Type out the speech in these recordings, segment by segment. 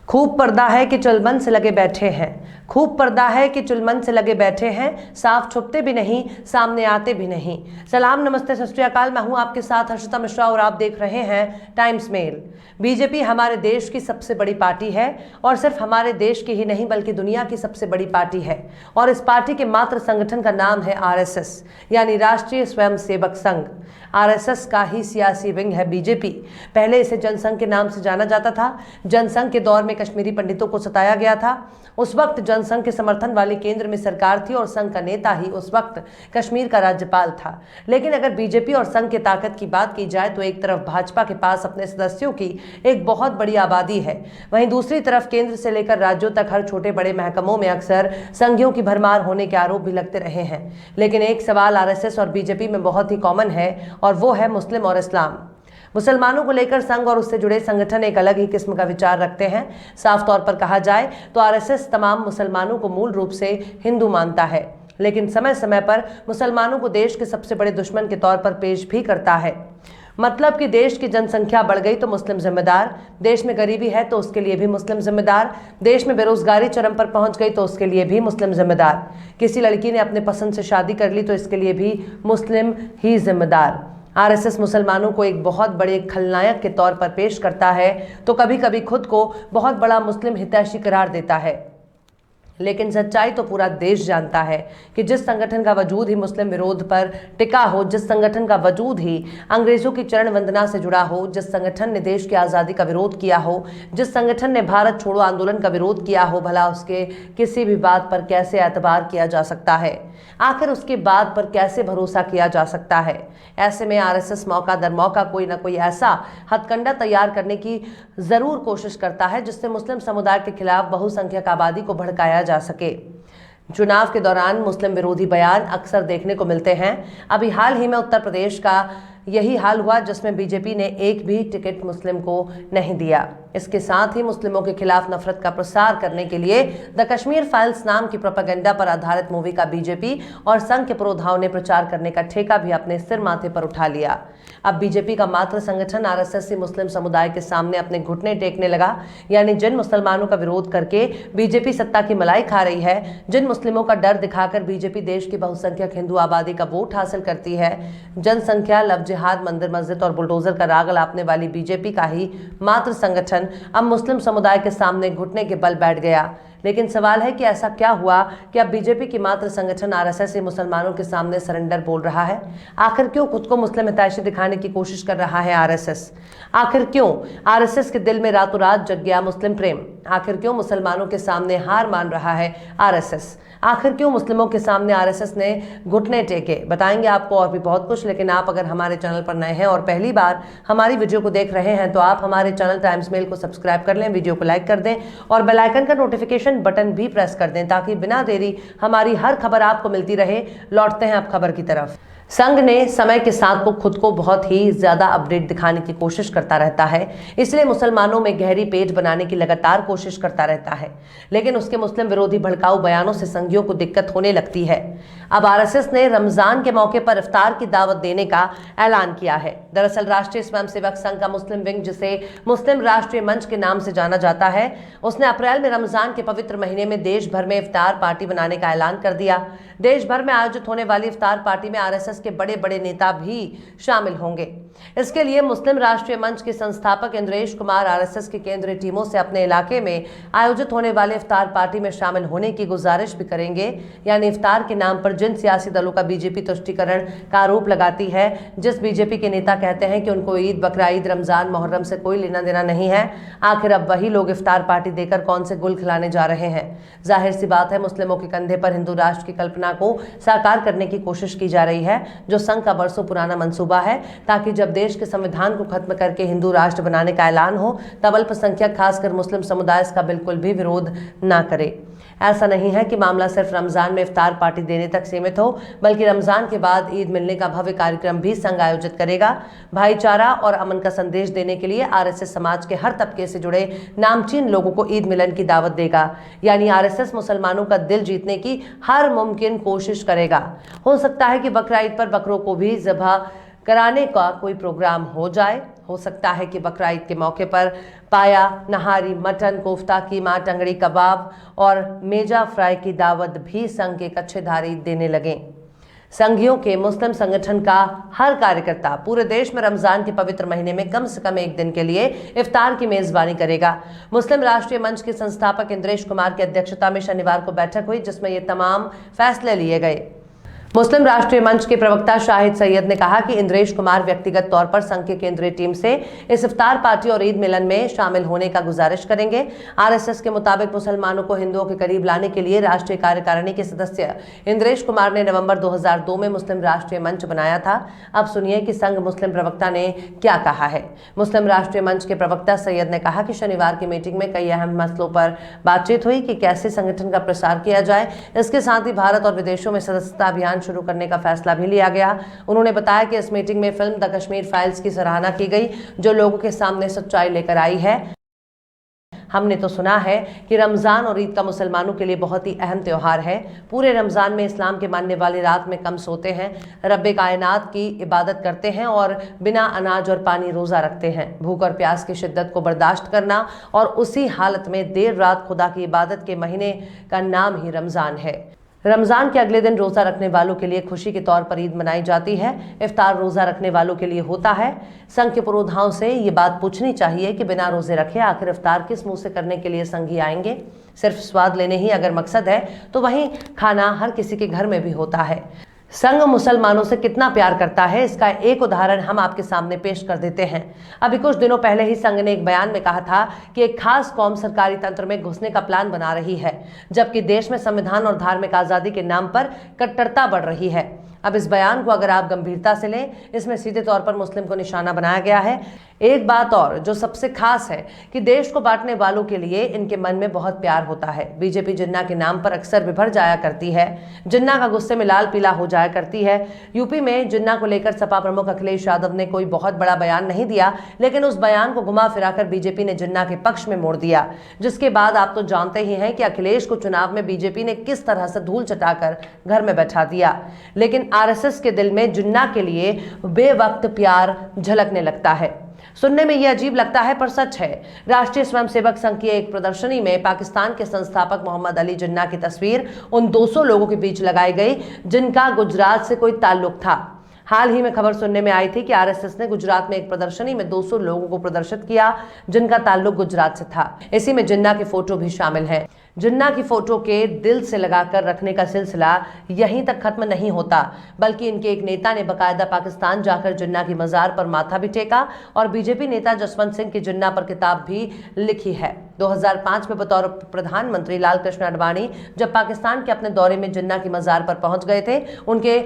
खूब पर्दा है कि चुलमन से लगे बैठे हैं, खूब पर्दा है कि चुलमन से लगे बैठे हैं, साफ छुपते भी नहीं, सामने आते भी नहीं। सलाम, नमस्ते, सत श्री अकाल। मैं हूं आपके साथ हर्षिता मिश्रा और आप देख रहे हैं टाइम्स मेल। बीजेपी हमारे देश की सबसे बड़ी पार्टी है और सिर्फ हमारे देश की ही नहीं बल्कि दुनिया की सबसे बड़ी पार्टी है। और इस पार्टी के मात्र संगठन का नाम है आरएसएस, यानी राष्ट्रीय स्वयंसेवक संघ। आरएसएस का ही सियासी विंग है बीजेपी। पहले इसे जनसंघ के नाम से जाना जाता था। जनसंघ के दौर में कश्मीरी पंडितों को सताया गया था। उस वक्त जनसंघ के समर्थन वाली केंद्र में सरकार थी और संघ का नेता ही उस वक्त कश्मीर का राज्यपाल था। लेकिन अगर बीजेपी और संघ की ताकत की बात की जाए तो एक तरफ भाजपा के पास अपने सदस्यों की एक बहुत बड़ी आबादी है, वहीं दूसरी तरफ केंद्र से लेकर राज्यों तक हर छोटे बड़े महकमों में अक्सर संघियों की भरमार होने के आरोप भी लगते रहे हैं। लेकिन एक सवाल आरएसएस और बीजेपी में बहुत ही कॉमन है और वो है मुस्लिम और इस्लाम। मुसलमानों को लेकर संघ और उससे जुड़े संगठन एक अलग ही किस्म का विचार रखते हैं। साफ तौर पर कहा जाए तो आरएसएस तमाम मुसलमानों को मूल रूप से हिंदू मानता है, लेकिन समय समय पर मुसलमानों को देश के सबसे बड़े दुश्मन के तौर पर पेश भी करता है। मतलब कि देश की जनसंख्या बढ़ गई तो मुस्लिम जिम्मेदार, देश में गरीबी है तो उसके लिए भी मुस्लिम जिम्मेदार, देश में बेरोजगारी चरम पर पहुंच गई तो उसके लिए भी मुस्लिम जिम्मेदार, किसी लड़की ने अपने पसंद से शादी कर ली तो इसके लिए भी मुस्लिम ही जिम्मेदार। आरएसएस मुसलमानों को एक बहुत बड़े खलनायक के तौर पर पेश करता है तो कभी कभी खुद को बहुत बड़ा मुस्लिम हितैषी करार देता है। लेकिन सच्चाई तो पूरा देश जानता है कि जिस संगठन का वजूद ही मुस्लिम विरोध पर टिका हो, जिस संगठन का वजूद ही अंग्रेजों की चरण वंदना से जुड़ा हो, जिस संगठन ने देश की आज़ादी का विरोध किया हो, जिस संगठन ने भारत छोड़ो आंदोलन का विरोध किया हो, भला उसके किसी भी बात पर कैसे एतबार किया जा सकता है? आखिर उसकी बात पर कैसे भरोसा किया जा सकता है? ऐसे में आरएसएस मौका दर मौका कोई ना कोई ऐसा हथकंडा तैयार करने की जरूर कोशिश करता है जिससे मुस्लिम समुदाय के खिलाफ बहुसंख्यक आबादी को भड़काया जा सके। चुनाव के दौरान मुस्लिम विरोधी बयान अक्सर देखने को मिलते हैं। अभी हाल ही में उत्तर प्रदेश का यही हाल हुआ जिसमें बीजेपी ने एक भी टिकट मुस्लिम को नहीं दिया। इसके साथ ही मुस्लिमों के खिलाफ नफरत का प्रसार करने के लिए द कश्मीर फाइल्स नाम की प्रोपेगेंडा पर आधारित मूवी का बीजेपी और संघ के पुरोधाओं ने प्रचार करने का ठेका भी अपने सिर माथे पर उठा लिया। अब बीजेपी का मात्र संगठन आरएसएस मुस्लिम समुदाय के सामने अपने घुटने टेकने लगा, यानी जिन मुसलमानों का विरोध करके बीजेपी सत्ता की मलाई खा रही है, जिन मुस्लिमों का डर दिखाकर बीजेपी देश की बहुसंख्यक हिंदू आबादी का वोट हासिल करती है, जनसंख्या, लव जिहाद, मंदिर मस्जिद और बुलडोजर का राग अलापने वाली बीजेपी का ही मात्र संगठन अब मुस्लिम समुदाय के सामने घुटने के बल बैठ गया। लेकिन सवाल है कि ऐसा क्या हुआ कि अब बीजेपी की मात्र संगठन आरएसएस ही मुसलमानों के सामने सरेंडर बोल रहा है? आखिर क्यों खुद को मुस्लिम हितैषी दिखाने की कोशिश कर रहा है आरएसएस? आखिर क्यों आरएसएस के दिल में रातों रात जग गया मुस्लिम प्रेम? आखिर क्यों मुसलमानों के सामने हार मान रहा है आरएसएस? आखिर क्यों मुस्लिमों के सामने आरएसएस ने घुटने टेके? बताएंगे आपको और भी बहुत कुछ। लेकिन आप अगर हमारे चैनल पर नए हैं और पहली बार हमारी वीडियो को देख रहे हैं तो आप हमारे चैनल टाइम्स मेल को सब्सक्राइब कर लें, वीडियो को लाइक कर दें और बेल आइकन का नोटिफिकेशन बटन भी प्रेस कर दें ताकि बिना देरी हमारी हर खबर आपको मिलती रहे। लौटते हैं अब खबर की तरफ। संघ ने समय के साथ को खुद को बहुत ही ज्यादा अपडेट दिखाने की कोशिश करता रहता है, इसलिए मुसलमानों में गहरी पेच बनाने की लगातार कोशिश करता रहता है। लेकिन उसके मुस्लिम विरोधी भड़काऊ बयानों से संघियों को दिक्कत होने लगती है। अब आरएसएस ने रमजान के मौके पर इफ्तार की दावत देने का ऐलान किया है। दरअसल राष्ट्रीय स्वयंसेवक संघ का मुस्लिम विंग, जिसे मुस्लिम राष्ट्रीय मंच के नाम से जाना जाता है, उसने अप्रैल में रमजान के पवित्र महीने में देश भर में इफ्तार पार्टी बनाने का ऐलान कर दिया। देश भर में आयोजित होने वाली इफ्तार पार्टी में आरएसएस के बड़े बड़े नेता भी शामिल होंगे। इसके लिए मुस्लिम राष्ट्रीय मंच के संस्थापक इंद्रेश कुमार आरएसएस की केंद्रीय टीमों से अपने इलाके में आयोजित होने वाले इफ्तार पार्टी में शामिल होने की गुजारिश भी करेंगे। यानी इफ्तार के नाम पर जिन सियासी दलों का बीजेपी तुष्टीकरण का आरोप लगाती है, जिस बीजेपी के नेता कहते हैं कि उनको ईद, बकरा ईद, रमजान, मुहर्रम से कोई लेना देना नहीं है, आखिर अब वही लोग इफ्तार पार्टी देकर कौन से गुल खिलाने जा रहे हैं? जाहिर सी बात है, मुस्लिमों के कंधे पर हिंदू राष्ट्र की कल्पना को साकार करने की कोशिश की जा रही है, जो संघ का बरसों पुराना मंसूबा है, ताकि जब देश के संविधान को खत्म करके हिंदू राष्ट्र बनाने का ऐलान हो तब अल्पसंख्यक खासकर मुस्लिम समुदाय इसका बिल्कुल भी विरोध ना करे। ऐसा नहीं है कि मामला सिर्फ रमजान में इफ्तार पार्टी देने तक सीमित हो, बल्कि रमजान के बाद ईद मिलने का भव्य कार्यक्रम भी संघ आयोजित करेगा। भाईचारा और अमन का संदेश देने के लिए आरएसएस समाज के हर तबके से जुड़े नामचीन लोगों को ईद मिलन की दावत देगा। यानी आरएसएस मुसलमानों का दिल जीतने की हर मुमकिन कोशिश करेगा। हो सकता है कि बकरा ईद पर बकरों को भी ज़बह कराने का कोई प्रोग्राम हो जाए, हो सकता है कि बकरा ईद के मौके पर पाया, नहारी, मटन, कोफ्ता, कीमा, टंगड़ी कबाब और मेजा फ्राई की दावत भी संघ के कच्छेधारी देने लगे। संघियों के मुस्लिम संगठन का हर कार्यकर्ता पूरे देश में रमजान के पवित्र महीने में कम से कम एक दिन के लिए इफ्तार की मेजबानी करेगा। मुस्लिम राष्ट्रीय मंच के संस्थापक इंद्रेश कुमार की अध्यक्षता में शनिवार को बैठक हुई, जिसमें ये तमाम फैसले लिए गए। मुस्लिम राष्ट्रीय मंच के प्रवक्ता शाहिद सैयद ने कहा कि इंद्रेश कुमार व्यक्तिगत तौर पर संघ की केंद्रीय टीम से इस इफ्तार पार्टी और ईद मिलन में शामिल होने का गुजारिश करेंगे। आरएसएस के मुताबिक मुसलमानों को हिंदुओं के करीब लाने के लिए राष्ट्रीय कार्यकारिणी के सदस्य इंद्रेश कुमार ने नवंबर 2002 में मुस्लिम राष्ट्रीय मंच बनाया था। अब सुनिए कि संघ मुस्लिम प्रवक्ता ने क्या कहा है। मुस्लिम राष्ट्रीय मंच के प्रवक्ता सैयद ने कहा कि शनिवार की मीटिंग में कई अहम मसलों पर बातचीत हुई कि कैसे संगठन का प्रसार किया जाए। इसके साथ ही भारत और विदेशों में सदस्यता अभियान शुरू करने का फैसला भी लिया गया। उन्होंने बताया कि इस मीटिंग में फिल्म द कश्मीर फाइल्स की सराहना की गई, जो लोगों के सामने सच्चाई लेकर आई है। हमने तो सुना है कि रमजान और ईद का मुसलमानों के लिए बहुत ही अहम त्योहार है। पूरे रमजान में इस्लाम के मानने वाले रात में कम सोते हैं, रब्बे कायनात की इबादत करते हैं और बिना अनाज और पानी रोजा रखते हैं। भूख और प्यास की शिद्दत को बर्दाश्त करना और उसी हालत में देर रात खुदा की इबादत के महीने का नाम ही रमजान है। रमजान के अगले दिन रोजा रखने वालों के लिए खुशी के तौर पर ईद मनाई जाती है। इफ्तार रोजा रखने वालों के लिए होता है। संघ के पुरोधाओं से ये बात पूछनी चाहिए कि बिना रोजे रखे आखिर इफ्तार किस मुंह से करने के लिए संघी आएंगे। सिर्फ स्वाद लेने ही अगर मकसद है तो वहीं खाना हर किसी के घर में भी होता है। संघ मुसलमानों से कितना प्यार करता है, इसका एक उदाहरण हम आपके सामने पेश कर देते हैं। अभी कुछ दिनों पहले ही संघ ने एक बयान में कहा था कि एक खास कौम सरकारी तंत्र में घुसने का प्लान बना रही है, जबकि देश में संविधान और धार्मिक आजादी के नाम पर कट्टरता बढ़ रही है। अब इस बयान को अगर आप गंभीरता से लें, इसमें सीधे तौर पर मुस्लिम को निशाना बनाया गया है। एक बात और जो सबसे खास है कि देश को बांटने वालों के लिए इनके मन में बहुत प्यार होता है। बीजेपी जिन्ना के नाम पर अक्सर बिभर जाया करती है, जिन्ना का गुस्से में लाल पीला हो जाया करती है। यूपी में जिन्ना को लेकर सपा प्रमुख अखिलेश यादव ने कोई बहुत बड़ा बयान नहीं दिया, लेकिन उस बयान को घुमा फिराकर बीजेपी ने जिन्ना के पक्ष में मोड़ दिया, जिसके बाद आप तो जानते ही हैं कि अखिलेश को चुनाव में बीजेपी ने किस तरह से धूल चटाकर घर में बैठा दिया। लेकिन आरएसएस के दिल में जिन्ना के लिए बेवक्त प्यार झलकने लगता है। सुनने में यह अजीब लगता है पर सच है। राष्ट्रीय स्वयंसेवक संघ की एक प्रदर्शनी में पाकिस्तान के संस्थापक मोहम्मद अली जिन्ना की तस्वीर उन 200 लोगों के बीच लगाई गई जिनका गुजरात से कोई ताल्लुक था। हाल ही में खबर सुनने में आई थी कि आरएसएस ने गुजरात में एक प्रदर्शनी में 200 लोगों को प्रदर्शित किया जिनका ताल्लुक गुजरात से था। इसी में जिन्ना के फोटो भी शामिल हैं। जिन्ना की फोटो के दिल से लगाकर रखने का सिलसिला यहीं तक खत्म नहीं होता, बल्कि इनके एक नेता ने बकायदा पाकिस्तान जाकर जिन्ना की मजार पर माथा भी टेका और बीजेपी नेता जसवंत सिंह की जिन्ना पर किताब भी लिखी है। 2005 में बतौर प्रधानमंत्री लाल कृष्ण आडवाणी जब पाकिस्तान के अपने दौरे में जिन्ना की मजार पर पहुंच गए थे, उनके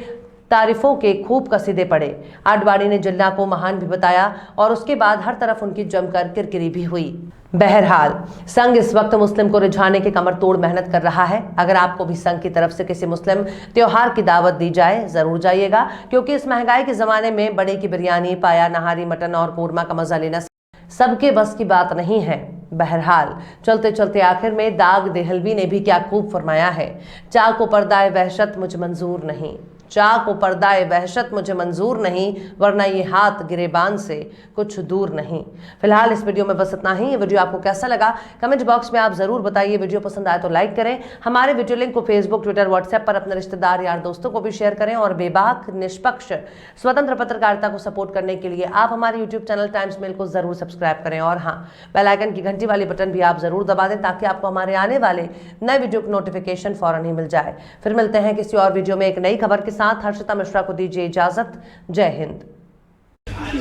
तारीफों के खूब कसीदे पड़े। आडवाणी ने जिन्ना को महान भी बताया और उसके बाद हर तरफ उनकी जमकर किरकिरी भी हुई। बहरहाल संघ इस वक्त मुस्लिम को रिझाने की कमर तोड़ मेहनत कर रहा है। अगर आपको भी संघ की तरफ से किसी मुस्लिम त्योहार की दावत दी जाए, जरूर जाइएगा, क्योंकि इस महंगाई के जमाने में बड़े की बिरयानी, पाया, नहारी, मटन और कोरमा का मजा लेना सबके बस की बात नहीं है। बहरहाल चलते चलते आखिर में दाग देहलवी ने भी क्या खूब फरमाया है, चाह को पर्दाए वहशत मुझे मंजूर नहीं, चाह को पर्दाए वहशत मुझे मंजूर नहीं, वरना ये हाथ गिरेबान से कुछ दूर नहीं। फिलहाल इस वीडियो में बस इतना ही। ये वीडियो आपको कैसा लगा कमेंट बॉक्स में आप जरूर बताइए। वीडियो पसंद आए तो लाइक करें। हमारे वीडियो लिंक को फेसबुक, ट्विटर, व्हाट्सएप पर अपने रिश्तेदार, यार, दोस्तों को भी शेयर करें। और बेबाक, निष्पक्ष, स्वतंत्र पत्रकारिता को सपोर्ट करने के लिए आप हमारे यूट्यूब चैनल टाइम्स मेल को जरूर सब्सक्राइब करें। और हाँ, बेल आइकन की घंटी वाली बटन भी आप जरूर दबा दें ताकि आपको हमारे आने वाले नए वीडियो की नोटिफिकेशन फौरन ही मिल जाए। फिर मिलते हैं किसी और वीडियो में एक नई खबर के साथ। हर्षिता मिश्रा को दीजिए इजाजत। जय हिंद।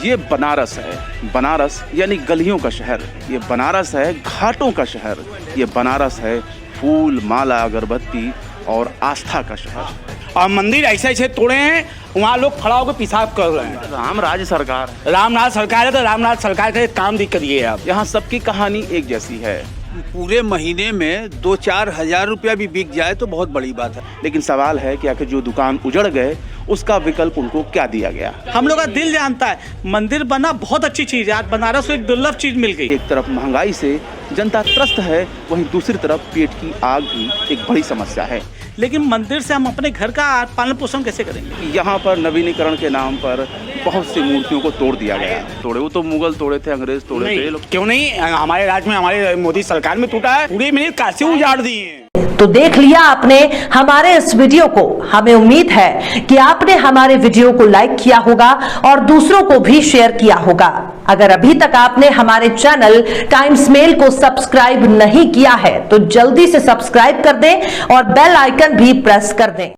ये बनारस है, बनारस यानी गलियों का शहर। ये बनारस है घाटों का शहर। ये बनारस है फूल, माला, अगरबत्ती और आस्था का शहर। और मंदिर ऐसे ऐसे तोड़े हैं, वहाँ लोग खड़ा होकर पेशाब कर रहे हैं। रामराज सरकार, रामनाथ सरकार है तो रामनाथ सरकार का काम भी करिए आप। यहाँ सबकी कहानी एक जैसी है। पूरे महीने में 2-4 हज़ार रुपया भी बिक जाए तो बहुत बड़ी बात है। लेकिन सवाल है कि आखिर जो दुकान उजड़ गए उसका विकल्प उनको क्या दिया गया। हम लोग का दिल जानता है मंदिर बना बहुत अच्छी चीज है। आज बनारस को एक दुर्लभ चीज मिल गई। एक तरफ महंगाई से जनता त्रस्त है, वहीं दूसरी तरफ पेट की आग भी एक बड़ी समस्या है। लेकिन मंदिर से हम अपने घर का पालन पोषण कैसे करेंगे? यहाँ पर नवीनीकरण के नाम पर बहुत सी मूर्तियों को तोड़ दिया गया। तोड़े वो तो मुगल तोड़े थे, अंग्रेज तोड़े थे। क्यों नहीं, हमारे राज्य में हमारे मोदी सरकार में टूटा है। पूरी मैंने काशी उजाड़ दी है। तो देख लिया आपने हमारे इस वीडियो को। हमें उम्मीद है कि आपने हमारे वीडियो को लाइक किया होगा और दूसरों को भी शेयर किया होगा। अगर अभी तक आपने हमारे चैनल टाइम्स मेल को सब्सक्राइब नहीं किया है तो जल्दी से सब्सक्राइब कर दें और बेल आइकन भी प्रेस कर दें।